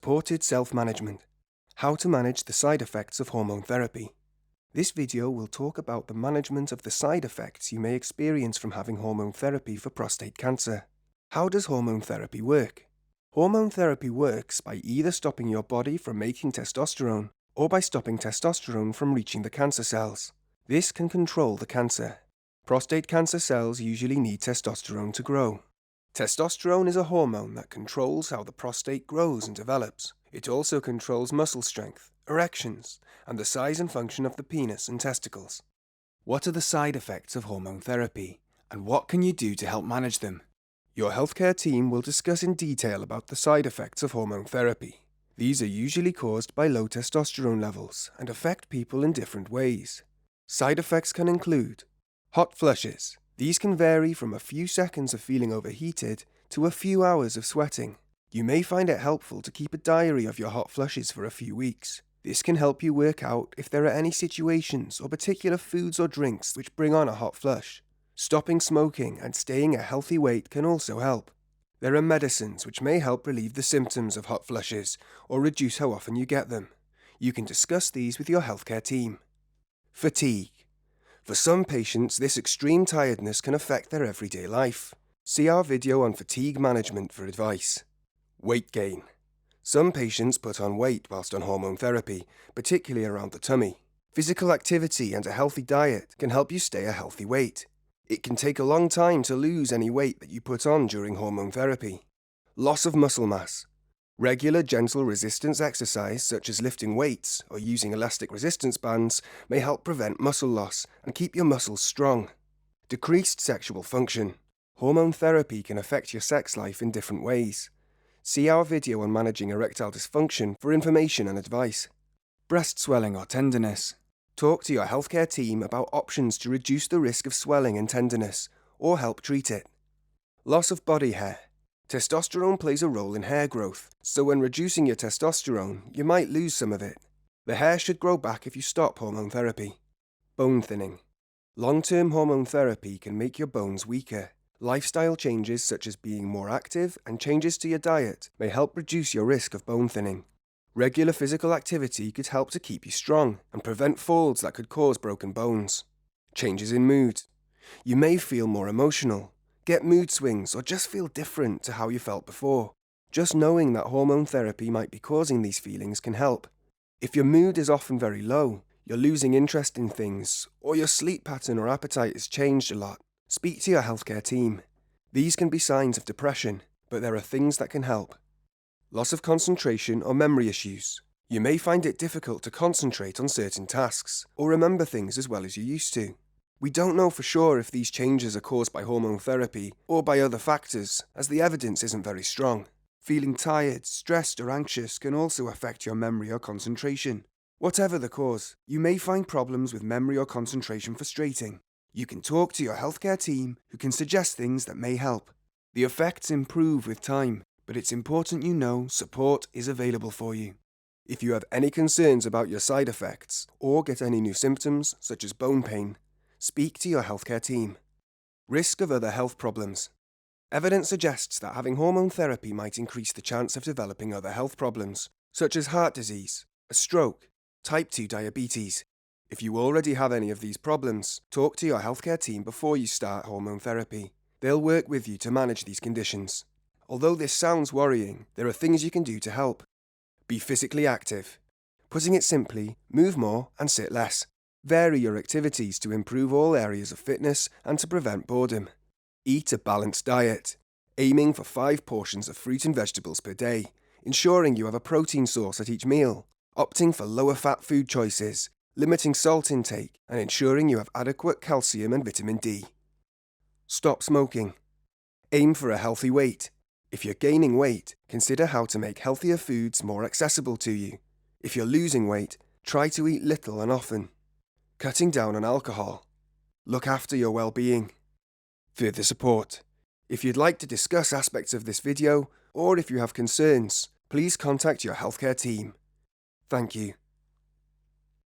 Supported self-management. How to manage the side effects of hormone therapy. This video will talk about the management of the side effects you may experience from having hormone therapy for prostate cancer. How does hormone therapy work? Hormone therapy works by either stopping your body from making testosterone or by stopping testosterone from reaching the cancer cells. This can control the cancer. Prostate cancer cells usually need testosterone to grow. Testosterone is a hormone that controls how the prostate grows and develops. It also controls muscle strength, erections, and the size and function of the penis and testicles. What are the side effects of hormone therapy, and what can you do to help manage them? Your healthcare team will discuss in detail about the side effects of hormone therapy. These are usually caused by low testosterone levels and affect people in different ways. Side effects can include hot flushes. These can vary from a few seconds of feeling overheated to a few hours of sweating. You may find it helpful to keep a diary of your hot flushes for a few weeks. This can help you work out if there are any situations or particular foods or drinks which bring on a hot flush. Stopping smoking and staying a healthy weight can also help. There are medicines which may help relieve the symptoms of hot flushes or reduce how often you get them. You can discuss these with your healthcare team. Fatigue. For some patients, this extreme tiredness can affect their everyday life. See our video on fatigue management for advice. Weight gain. Some patients put on weight whilst on hormone therapy, particularly around the tummy. Physical activity and a healthy diet can help you stay a healthy weight. It can take a long time to lose any weight that you put on during hormone therapy. Loss of muscle mass. Regular gentle resistance exercise such as lifting weights or using elastic resistance bands may help prevent muscle loss and keep your muscles strong. Decreased sexual function. Hormone therapy can affect your sex life in different ways. See our video on managing erectile dysfunction for information and advice. Breast swelling or tenderness. Talk to your healthcare team about options to reduce the risk of swelling and tenderness or help treat it. Loss of body hair. Testosterone plays a role in hair growth, so when reducing your testosterone, you might lose some of it. The hair should grow back if you stop hormone therapy. Bone thinning. Long-term hormone therapy can make your bones weaker. Lifestyle changes such as being more active and changes to your diet may help reduce your risk of bone thinning. Regular physical activity could help to keep you strong and prevent falls that could cause broken bones. Changes in mood. You may feel more emotional, get mood swings, or just feel different to how you felt before. Just knowing that hormone therapy might be causing these feelings can help. If your mood is often very low, you're losing interest in things, or your sleep pattern or appetite has changed a lot, speak to your healthcare team. These can be signs of depression, but there are things that can help. Loss of concentration or memory issues. You may find it difficult to concentrate on certain tasks or remember things as well as you used to. We don't know for sure if these changes are caused by hormone therapy or by other factors, as the evidence isn't very strong. Feeling tired, stressed, or anxious can also affect your memory or concentration. Whatever the cause, you may find problems with memory or concentration frustrating. You can talk to your healthcare team who can suggest things that may help. The effects improve with time, but it's important you know support is available for you. If you have any concerns about your side effects or get any new symptoms, such as bone pain, speak to your healthcare team. Risk of other health problems. Evidence suggests that having hormone therapy might increase the chance of developing other health problems, such as heart disease, a stroke, type 2 diabetes. If you already have any of these problems, talk to your healthcare team before you start hormone therapy. They'll work with you to manage these conditions. Although this sounds worrying, there are things you can do to help. Be physically active. Putting it simply, move more and sit less. Vary your activities to improve all areas of fitness and to prevent boredom. Eat a balanced diet, aiming for 5 portions of fruit and vegetables per day, ensuring you have a protein source at each meal, opting for lower fat food choices, limiting salt intake, and ensuring you have adequate calcium and vitamin D. Stop smoking. Aim for a healthy weight. If you're gaining weight, consider how to make healthier foods more accessible to you. If you're losing weight, try to eat little and often. Cutting down on alcohol. Look after your well-being. Further support. If you'd like to discuss aspects of this video, or if you have concerns, please contact your healthcare team. Thank you.